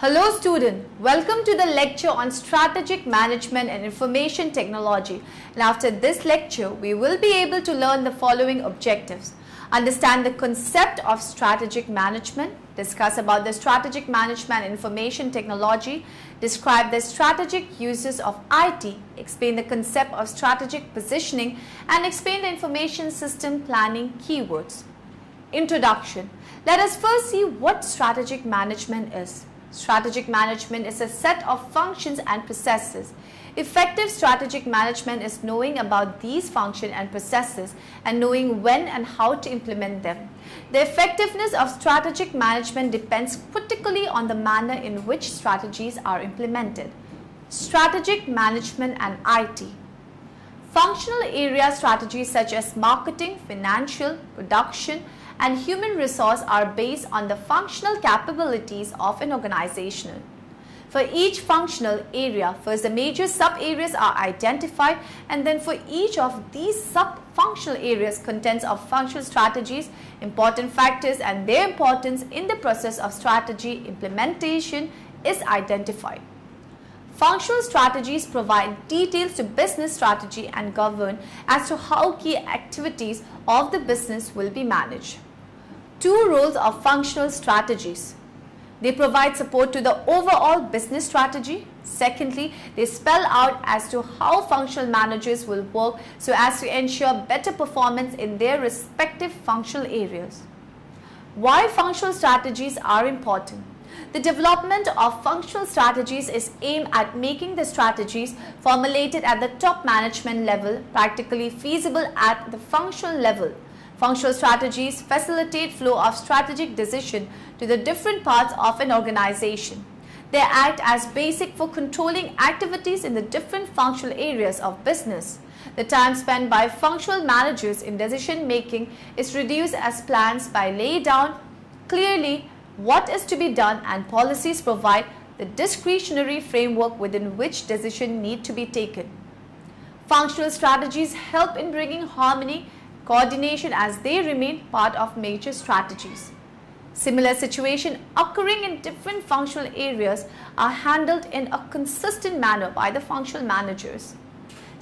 Hello student, welcome to the lecture on strategic management and information technology. And after this lecture, we will be able to learn the following objectives. Understand the concept of strategic management, discuss about the strategic management and information technology, describe the strategic uses of IT, explain the concept of strategic positioning, and explain the information system planning keywords. Introduction. Let us first see what strategic management is. Strategic management is a set of functions and processes. Effective strategic management is knowing about these functions and processes and knowing when and how to implement them. The effectiveness of strategic management depends critically on the manner in which strategies are implemented. Strategic management and IT. Functional area strategies such as marketing, financial, production, and human resource are based on the functional capabilities of an organization. For each functional area, first the major sub-areas are identified, and then for each of these sub-functional areas, contents of functional strategies, important factors and their importance in the process of strategy implementation is identified. Functional strategies provide details to business strategy and govern as to how key activities of the business will be managed. Two roles of functional strategies. They provide support to the overall business strategy. Secondly, they spell out as to how functional managers will work so as to ensure better performance in their respective functional areas. Why functional strategies are important? The development of functional strategies is aimed at making the strategies formulated at the top management level practically feasible at the functional level. Functional strategies facilitate flow of strategic decision to the different parts of an organization. They act as basic for controlling activities in the different functional areas of business. The time spent by functional managers in decision making is reduced as plans by lay down clearly what is to be done and policies provide the discretionary framework within which decisions need to be taken. Functional strategies help in bringing harmony, coordination as they remain part of major strategies. Similar situations occurring in different functional areas are handled in a consistent manner by the functional managers.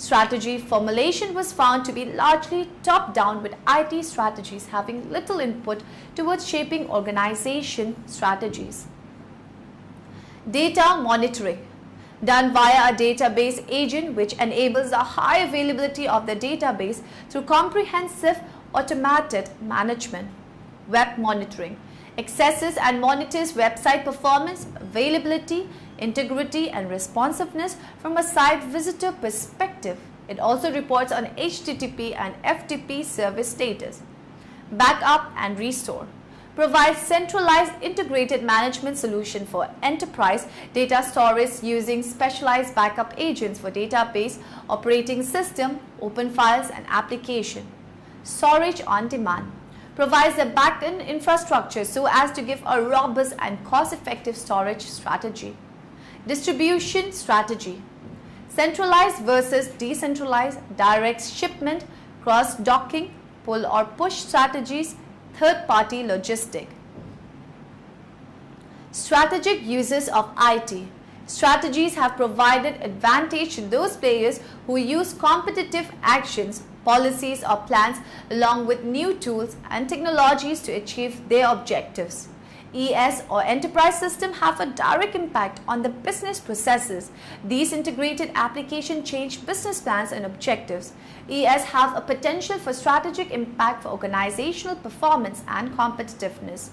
Strategy formulation was found to be largely top-down, with IT strategies having little input towards shaping organization strategies. Data monitoring, done via a database agent which enables the high availability of the database through comprehensive automated management. Web monitoring accesses and monitors website performance, availability, integrity and responsiveness from a site visitor perspective. It also reports on HTTP and FTP service status. Backup and restore provides centralized integrated management solution for enterprise data storage using specialized backup agents for database, operating system, open files and application. Storage on demand provides a back-end infrastructure so as to give a robust and cost-effective storage strategy. Distribution strategy, centralized versus decentralized, direct shipment, cross-docking, pull or push strategies, third-party logistic. Strategic uses of IT. Strategies have provided advantage to those players who use competitive actions, policies or plans along with new tools and technologies to achieve their objectives. ES or enterprise system have a direct impact on the business processes. These integrated applications change business plans and objectives. ES have a potential for strategic impact for organizational performance and competitiveness.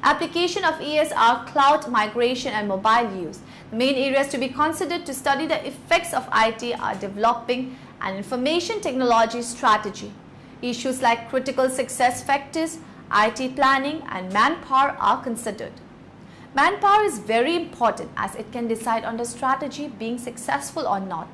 Application of ES are cloud migration and mobile use. The main areas to be considered to study the effects of IT are developing an information technology strategy. Issues like critical success factors, IT planning and manpower are considered. Manpower is very important as it can decide on the strategy being successful or not.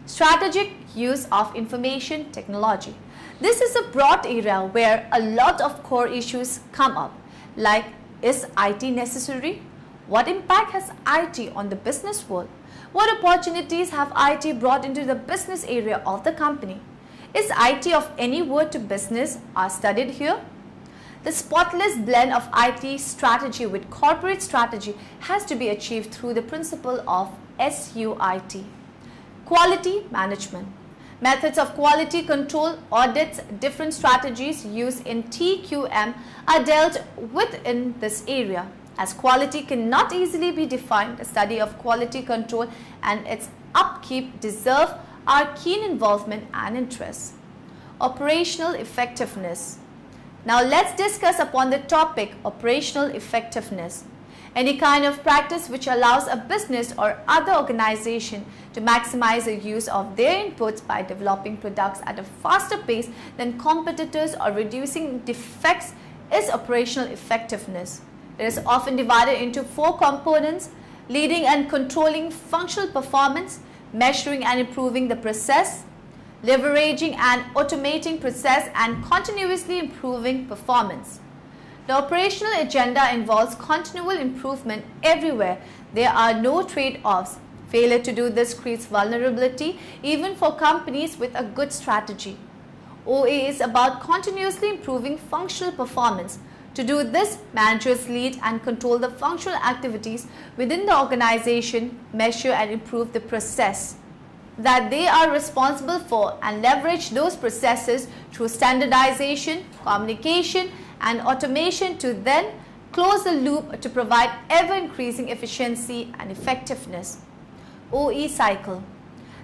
Strategic use of information technology. This is a broad area where a lot of core issues come up, like is IT necessary? What impact has IT on the business world? What opportunities have IT brought into the business area of the company? Is IT of any worth to business are studied here? The spotless blend of IT strategy with corporate strategy has to be achieved through the principle of SUIT. Quality management. Methods of quality control, audits, different strategies used in TQM are dealt with in this area. As quality cannot easily be defined, the study of quality control and its upkeep deserve our keen involvement and interest. Operational effectiveness. Now let's discuss upon the topic operational effectiveness. Any kind of practice which allows a business or other organization to maximize the use of their inputs by developing products at a faster pace than competitors or reducing defects is operational effectiveness. It is often divided into 4 components: leading and controlling functional performance, measuring and improving the process, leveraging and automating process, and continuously improving performance. The operational agenda involves continual improvement everywhere. There are no trade-offs. Failure to do this creates vulnerability even for companies with a good strategy. OA is about continuously improving functional performance. To do this, managers lead and control the functional activities within the organization, measure and improve the process that they are responsible for, and leverage those processes through standardization, communication, and automation to then close the loop to provide ever-increasing efficiency and effectiveness. OE cycle.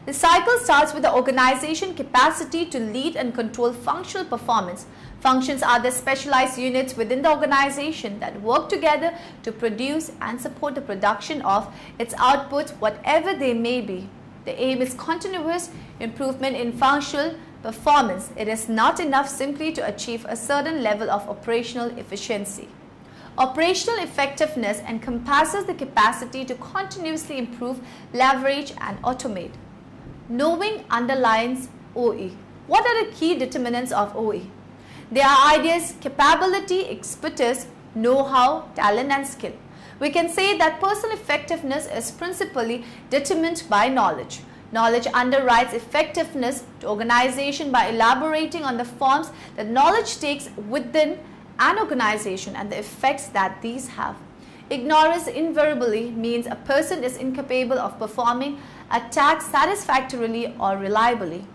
The cycle starts with the organization capacity to lead and control functional performance. Functions are the specialized units within the organization that work together to produce and support the production of its outputs, whatever they may be. The aim is continuous improvement in functional performance. It is not enough simply to achieve a certain level of operational efficiency. Operational effectiveness encompasses the capacity to continuously improve, leverage, and automate. Knowing underlines OE. What are the key determinants of OE? They are ideas, capability, expertise, know-how, talent, and skill. We can say that personal effectiveness is principally determined by knowledge. Knowledge underwrites effectiveness to organization by elaborating on the forms that knowledge takes within an organization and the effects that these have. Ignorance invariably means a person is incapable of performing a task satisfactorily or reliably.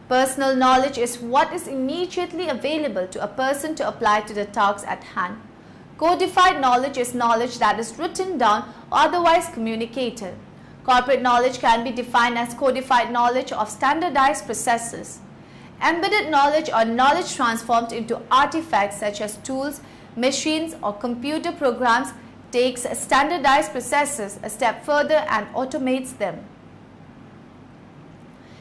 Personal knowledge is what is immediately available to a person to apply to the tasks at hand. Codified knowledge is knowledge that is written down or otherwise communicated. Corporate knowledge can be defined as codified knowledge of standardized processes. Embedded knowledge or knowledge transformed into artifacts such as tools, machines, or computer programs takes standardized processes a step further and automates them.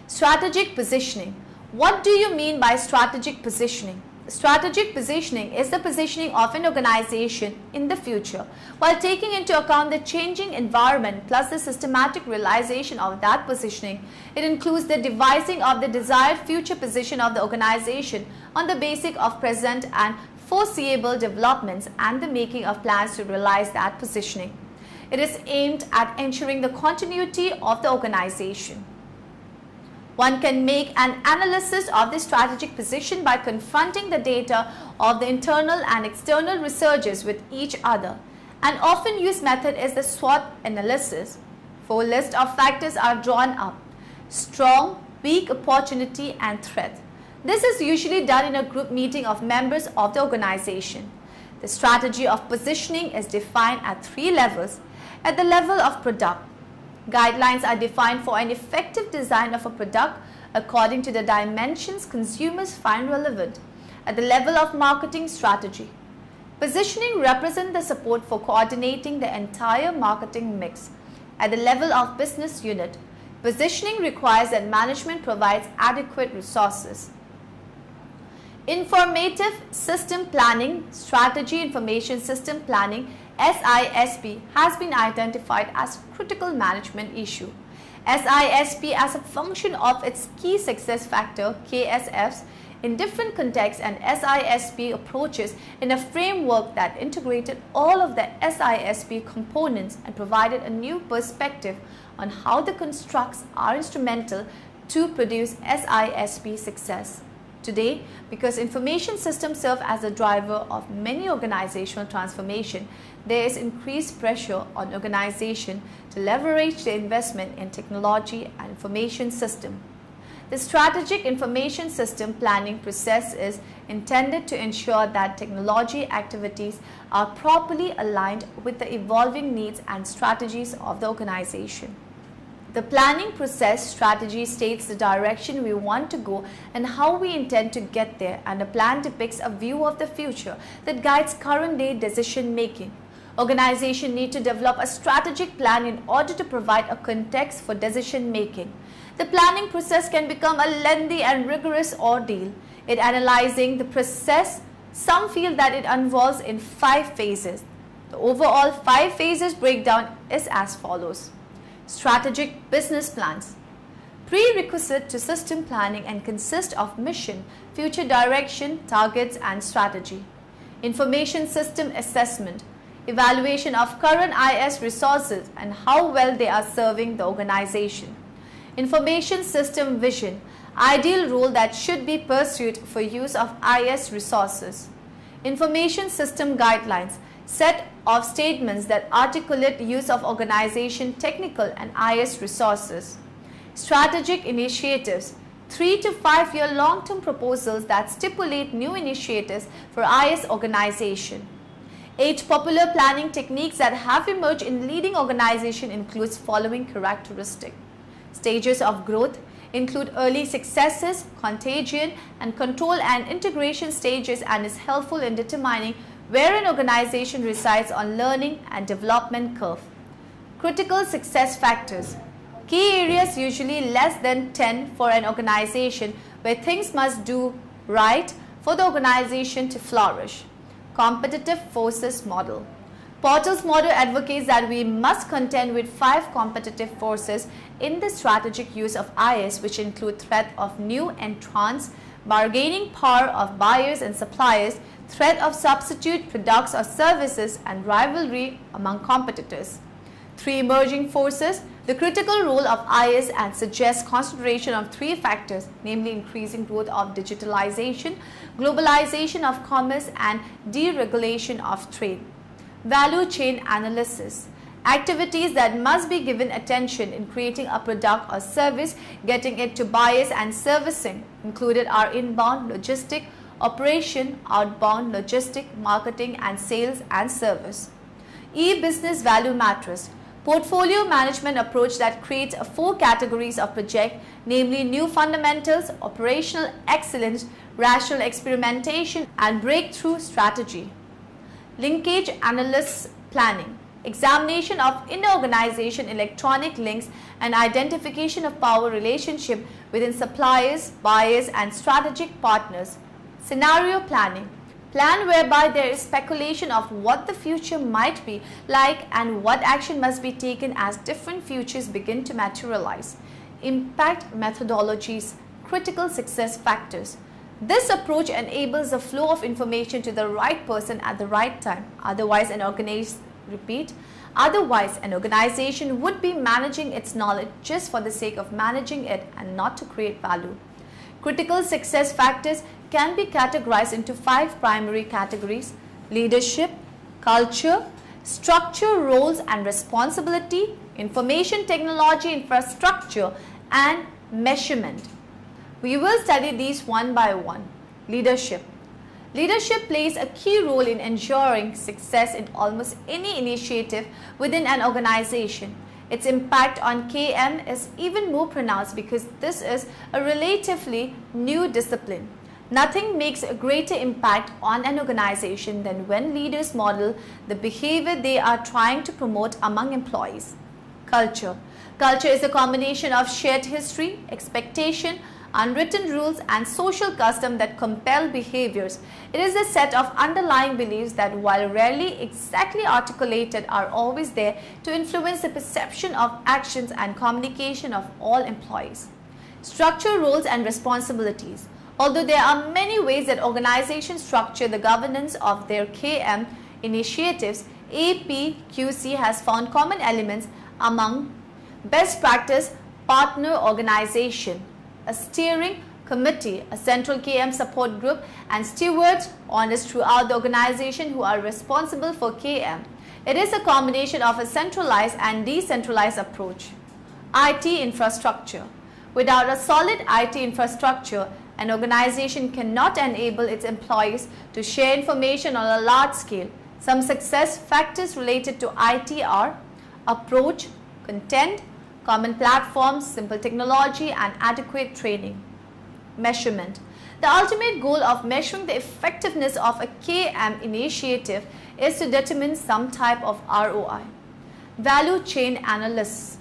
Strategic positioning. What do you mean by strategic positioning? Strategic positioning is the positioning of an organization in the future while taking into account the changing environment plus the systematic realization of that positioning. It includes the devising of the desired future position of the organization on the basis of present and foreseeable developments and the making of plans to realize that positioning. It is aimed at ensuring the continuity of the organization. One can make an analysis of the strategic position by confronting the data of the internal and external researchers with each other. An often used method is the SWOT analysis. 4 lists of factors are drawn up: strong, weak, opportunity, and threat. This is usually done in a group meeting of members of the organization. The strategy of positioning is defined at 3 levels. At the level of product, guidelines are defined for an effective design of a product according to the dimensions consumers find relevant. At the level of marketing strategy, positioning represents the support for coordinating the entire marketing mix. At the level of business unit, positioning requires that management provides adequate resources. Informative system planning, strategy information system planning, SISP, has been identified as a critical management issue. SISP as a function of its key success factor, KSFs, in different contexts, and SISP approaches in a framework that integrated all of the SISP components and provided a new perspective on how the constructs are instrumental to produce SISP success. Today, because information systems serve as a driver of many organizational transformation, there is increased pressure on organization to leverage their investment in technology and information system. The strategic information system planning process is intended to ensure that technology activities are properly aligned with the evolving needs and strategies of the organization. The planning process strategy states the direction we want to go and how we intend to get there, and a plan depicts a view of the future that guides current day decision making. Organizations need to develop a strategic plan in order to provide a context for decision making. The planning process can become a lengthy and rigorous ordeal. In analyzing the process, some feel that it involves in 5 phases. The overall 5 phases breakdown is as follows. Strategic business plans. Prerequisite to system planning and consist of mission, future direction, targets and strategy. Information system assessment. Evaluation of current IS resources and how well they are serving the organization. Information system vision. Ideal role that should be pursued for use of IS resources. Information system guidelines. Set of statements that articulate use of organization technical and IS resources. Strategic initiatives. 3 to 5 year long-term proposals that stipulate new initiatives for IS organization. 8 popular planning techniques that have emerged in leading organizations includes following characteristics. Stages of growth include early successes, contagion and control and integration stages, and is helpful in determining where an organization resides on learning and development curve. Critical success factors. Key areas, usually less than 10 for an organization, where things must do right for the organization to flourish. Competitive forces model. Porter's model advocates that we must contend with 5 competitive forces in the strategic use of IS, which include threat of new entrants, bargaining power of buyers and suppliers, threat of substitute products or services, and rivalry among competitors. 3 emerging forces. The critical role of IS and suggests consideration of 3 factors, namely increasing growth of digitalization, globalization of commerce, and deregulation of trade. Value chain analysis. Activities that must be given attention in creating a product or service, getting it to buyers and servicing. Included are inbound logistic, operation, outbound logistic, marketing and sales and service. E-business value matrix. Portfolio management approach that creates 4 categories of project, namely new fundamentals, operational excellence, rational experimentation and breakthrough strategy. Linkage analysis planning. Examination of inter-organization electronic links and identification of power relationship within suppliers, buyers and strategic partners. Scenario planning. Plan whereby there is speculation of what the future might be like and what action must be taken as different futures begin to materialize. Impact methodologies. Critical success factors. This approach enables the flow of information to the right person at the right time. Otherwise, an organization would be managing its knowledge just for the sake of managing it and not to create value. Critical success factors can be categorized into 5 primary categories: leadership, culture, structure, roles and responsibility, information technology infrastructure, and measurement. We will study these one by one. Leadership. Leadership plays a key role in ensuring success in almost any initiative within an organization. Its impact on KM is even more pronounced because this is a relatively new discipline. Nothing makes a greater impact on an organization than when leaders model the behavior they are trying to promote among employees. Culture. Culture is a combination of shared history, expectation, unwritten rules and social custom that compel behaviors. It is a set of underlying beliefs that, while rarely exactly articulated, are always there to influence the perception of actions and communication of all employees. Structure, roles and responsibilities. Although there are many ways that organizations structure the governance of their KM initiatives, APQC has found common elements among best practice partner organization, a steering committee, a central KM support group, and stewards on this throughout the organization who are responsible for KM. It is a combination of a centralized and decentralized approach. IT infrastructure. Without a solid IT infrastructure, an organization cannot enable its employees to share information on a large scale. Some success factors related to IT are approach, content, common platforms, simple technology, and adequate training. Measurement. The ultimate goal of measuring the effectiveness of a KM initiative is to determine some type of ROI. Value chain analysis.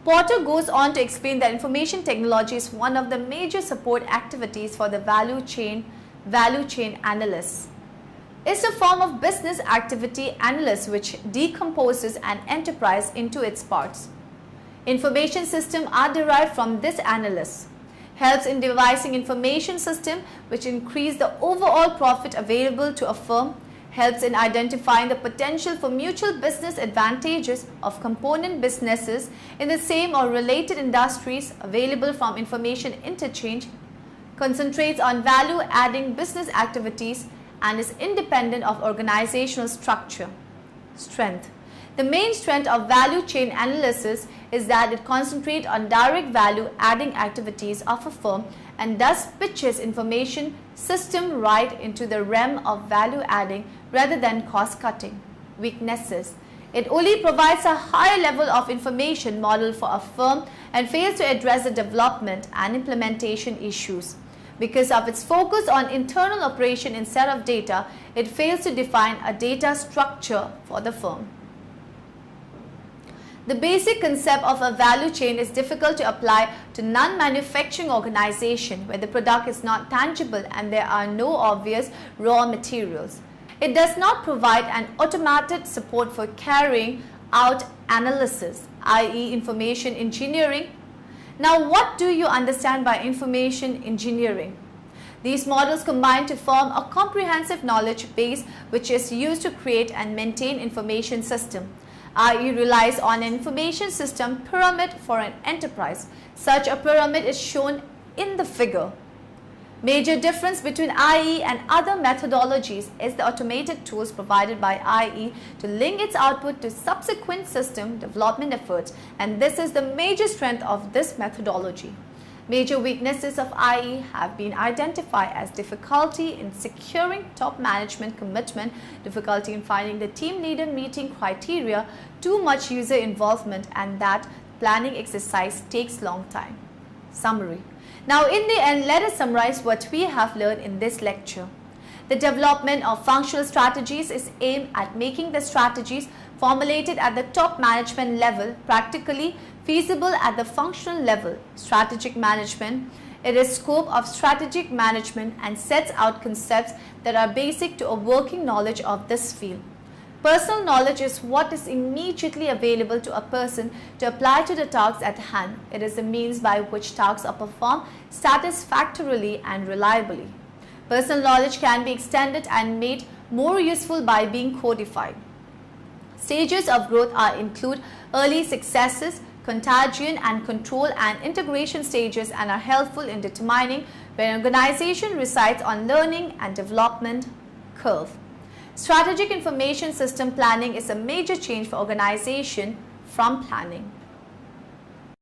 Porter goes on to explain that information technology is one of the major support activities for the value chain analyst. It's a form of business activity analysis which decomposes an enterprise into its parts. Information systems are derived from this analysis. Helps in devising information system which increase the overall profit available to a firm, helps in identifying the potential for mutual business advantages of component businesses in the same or related industries available from information interchange, concentrates on value-adding business activities, and is independent of organizational structure. Strength. The main strength of value chain analysis is that it concentrates on direct value-adding activities of a firm and thus pitches information system right into the realm of value-adding rather than cost-cutting. Weaknesses. It only provides a higher level of information model for a firm and fails to address the development and implementation issues. Because of its focus on internal operation instead of data, it fails to define a data structure for the firm. The basic concept of a value chain is difficult to apply to non-manufacturing organization where the product is not tangible and there are no obvious raw materials. It does not provide an automated support for carrying out analysis, i.e. information engineering. Now, what do you understand by information engineering? These models combine to form a comprehensive knowledge base which is used to create and maintain information system. IE relies on an information system pyramid for an enterprise. Such a pyramid is shown in the figure. Major difference between IE and other methodologies is the automated tools provided by IE to link its output to subsequent system development efforts, and this is the major strength of this methodology. Major weaknesses of IE have been identified as difficulty in securing top management commitment, difficulty in finding the team leader meeting criteria, too much user involvement, and that planning exercise takes long time. Summary. Now in the end, let us summarize what we have learned in this lecture. The development of functional strategies is aimed at making the strategies formulated at the top management level practically feasible at the functional level. Strategic management. It is scope of strategic management and sets out concepts that are basic to a working knowledge of this field. Personal knowledge is what is immediately available to a person to apply to the tasks at hand. It is the means by which tasks are performed satisfactorily and reliably. Personal knowledge can be extended and made more useful by being codified. Stages of growth include early successes, contagion and control and integration stages, and are helpful in determining where an organization resides on learning and development curve. Strategic information system planning is a major change for organization from planning.